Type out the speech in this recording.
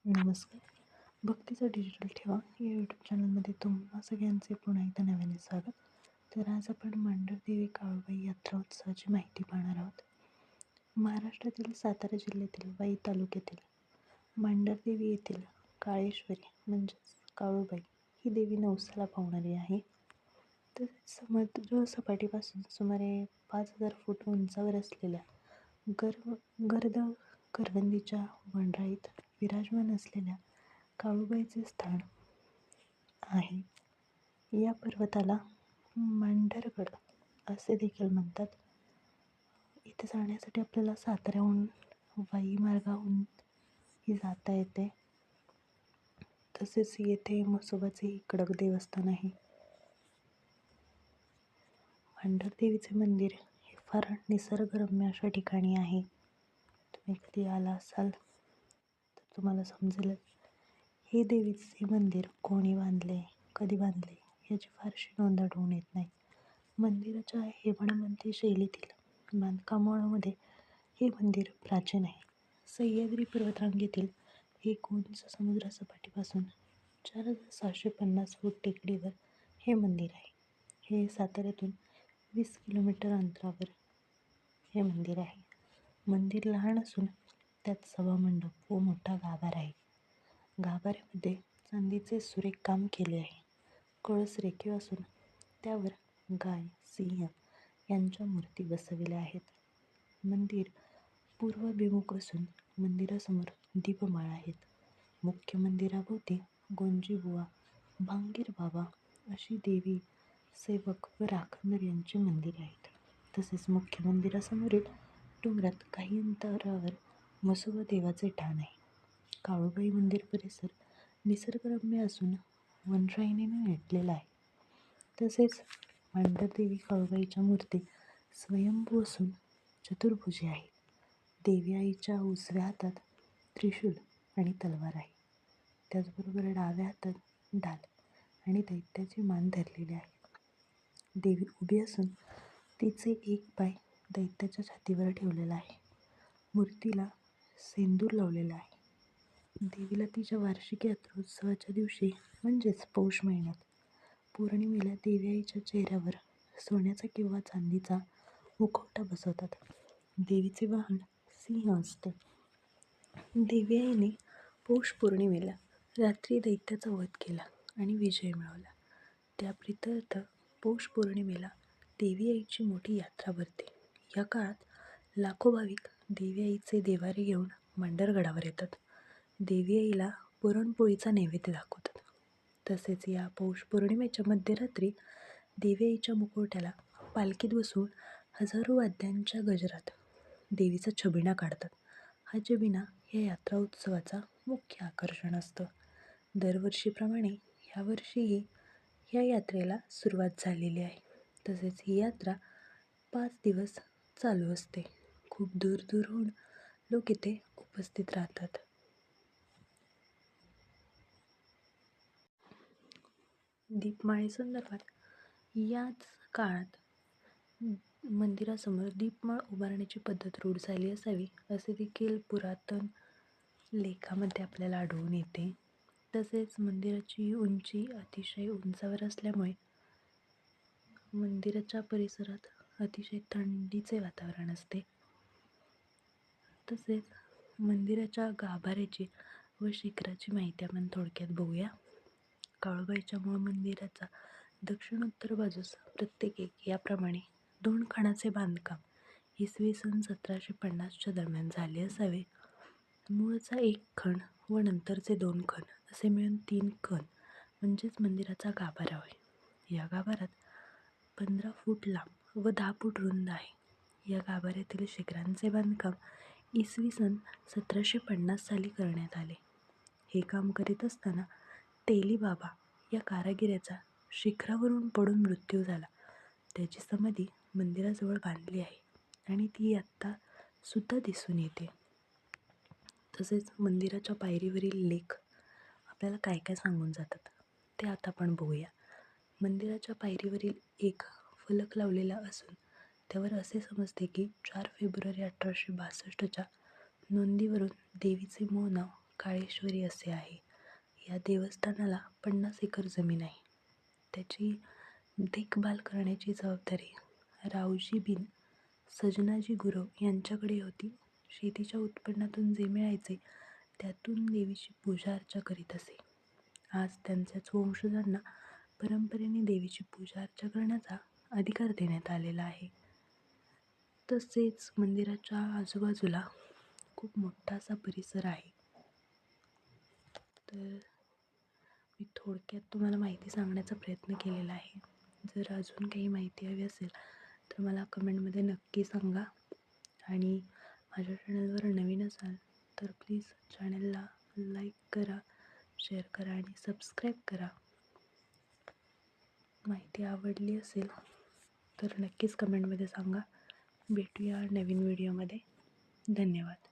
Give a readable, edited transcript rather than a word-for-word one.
नमस्कार. भक्तीचा डिजिटल ठेवा या यूट्यूब चॅनलमध्ये तुम्हा सगळ्यांचे पुन्हा एकदा नव्याने स्वागत. तर आज आपण मांढरदेवी काळूबाई यात्रा उत्सवाची माहिती पाहणार आहोत. महाराष्ट्रातील सातारा जिल्ह्यातील वाई तालुक्यातील मांढरदेवी येथील काळेश्वरी म्हणजेच काळूबाई ही देवी नवसाला पावणारी आहे. तर समुद्र सपाटीपासून सुमारे 5,000 फूट उंचावर असलेल्या गर्द करवंदीच्या वनराईत विराजमान असलेल्या काळूबाईचे स्थान आहे. या पर्वताला मांढरगड असे देखील म्हणतात. इथे जाण्यासाठी आपल्याला साताऱ्याहून वाई मार्गाहून ही जाता येते. तसेच येथे म्हसोबाचे कडक देवस्थान आहे. मांढरदेवीचे मंदिर हे फार निसर्गरम्य अशा ठिकाणी आहे. तुम्ही कधी आला असाल तर तुम्हाला समजेल. हे देवीचे मंदिर कोणी बांधले, कधी बांधले याची फारशी नोंद आढळून येत नाही. मंदिराच्या हेमाडपंथी शैलीतील बांधकामामध्ये हे मंदिर प्राचीन आहे. सह्याद्री पर्वतरांगेतील एक उंच समुद्रसपाटीपासून 4,750 फूट टेकडीवर हे मंदिर आहे. हे साताऱ्यातून 20 किलोमीटर अंतरावर हे मंदिर आहे. मंदिर लहान असून त्यात सभामंडप व मोठा गाभारा आहे. गाभाऱ्यामध्ये चांदीचे सुरेख काम केले आहे. कळस रेखीव असून त्यावर गाय, सिंह यांच्या मूर्ती बसविल्या आहेत. मंदिर पूर्वाभिमुख असून मंदिरासमोर दीपमाळ आहेत. मुख्य मंदिराभोवती गोंजीबुवा, भांगीर बाबा अशी देवी, सेवक व राखणदार यांची मंदिरे आहेत. तसेच मुख्य मंदिरासमोरील डोंगरात काही अंतरावर म्हसोबा देवाचे ठाण आहे. काळूबाई मंदिर परिसर निसर्गरम्य असून वनराईने नटलेला आहे. तसेच मांढरदेवी काळूबाईच्या मूर्ती स्वयंभू असून चतुर्भुजी आहे. देवी आईच्या उजव्या हातात त्रिशूल आणि तलवार आहे. त्याचबरोबर डाव्या हातात ढाल आणि दैत्याची मान धरलेली आहे. देवी उभी असून तिचे एक पाय दैत्याच्या छातीवर ठेवलेला आहे. मूर्तीला सेंदूर लावलेला आहे. देवीला तिच्या वार्षिक यात्रोत्सवाच्या दिवशी म्हणजेच पौष महिन्यात पौर्णिमेला देवी आईच्या चेहऱ्यावर सोन्याचा किंवा चांदीचा मुखवटा बसवतात. देवीचे वाहन सिंह असते. देवी आईने पौष पौर्णिमेला रात्री दैत्याचा वध केला आणि विजय मिळवला. त्या प्रित्यर्थ पौष पौर्णिमेला देवी आईची मोठी यात्रा भरते. या काळात लाखो भाविक देवी आईचे देवारे घेऊन मांढरगडावर येतात. देवी आईला पुरणपोळीचा नैवेद्य दाखवतात. तसेच या पौष पौर्णिमेच्या मध्यरात्री देवी आईच्या मुखवट्याला पालखीत बसवून हजारो वाद्यांच्या गजरात देवीचा छबिना काढतात. हा छबिना या यात्रा उत्सवाचा मुख्य आकर्षण असतं. दरवर्षीप्रमाणे यावर्षीही या यात्रेला सुरुवात झालेली आहे. तसेच ही यात्रा 5 दिवस चालू असते. खूप दूरहून लोक इथे उपस्थित राहतात. दीपमाळेसंदर्भात याच काळात मंदिरासमोर दीपमाळ उभारण्याची पद्धत रूढ झाली असावी असे देखील पुरातन लेखामध्ये आपल्याला आढळून येते. तसेच मंदिराची उंची अतिशय उंचावर असल्यामुळे मंदिराच्या परिसरात अतिशय थंडीचे वातावरण असते. तसेच मंदिराच्या गाभाऱ्याची व शिखराची माहिती आपण थोडक्यात बघूया. काळूबाईच्या मूळ मंदिराचा दक्षिणोत्तर बाजूस प्रत्येक एक याप्रमाणे 2 खणाचे बांधकाम इसवी सन 1750च्या दरम्यान झाले असावे. मूळचा एक खण व नंतरचे 2 खण असे मिळून 3 खण म्हणजेच मंदिराचा गाभारा होय. या गाभाऱ्यात 15 फूट लांब व 10 फूट रुंद आहे. या गाभाऱ्यातील शिखरांचे बांधकाम इसवी सन 1750 साली करण्यात आले. हे काम करीत असताना तेली बाबा या कारागिराचा शिखरावरून पडून मृत्यू झाला. त्याची समाधी मंदिराजवळ बांधली आहे आणि ती आत्ता सुद्धा दिसून येते. तसेच मंदिराच्या पायरीवरील लेख आपल्याला काय काय सांगून जातात ते आता आपण बघूया. मंदिराच्या पायरीवरील एक फलक लावलेला असून त्यावर असे समजते की 4 फेब्रुवारी 1862च्या नोंदीवरून देवीचे मूळ नाव काळेश्वरी असे आहे. या देवस्थानाला 50 एकर जमीन आहे. त्याची देखभाल करण्याची जबाबदारी रावजी बिन सजनाजी गुरव यांच्याकडे होती. शेतीच्या उत्पन्नातून जे मिळायचे त्यातून देवीची पूजा अर्चा करीत असे. आज त्यांच्याच वंशजांना परंपरेने देवीची पूजा अर्चा करण्याचा अधिकार देण्यात आलेला आहे. तसेच मंदिराच्या आजूबाजूला खूप मोठा असा परिसर आहे. तर मी थोडक्यात तुम्हाला माहिती सांगण्याचा प्रयत्न केलेला आहे. जर अजून काही माहिती हवी असेल तर मला कमेंटमध्ये नक्की सांगा. आणि माझ्या चॅनलवर नवीन असाल तर प्लीज चॅनलला लाईक करा, शेअर करा आणि सबस्क्राईब करा. माहिती आवडली असेल तर नक्कीच कमेंटमध्ये सांगा. भेटूया नवीन व्हिडिओमध्ये. धन्यवाद.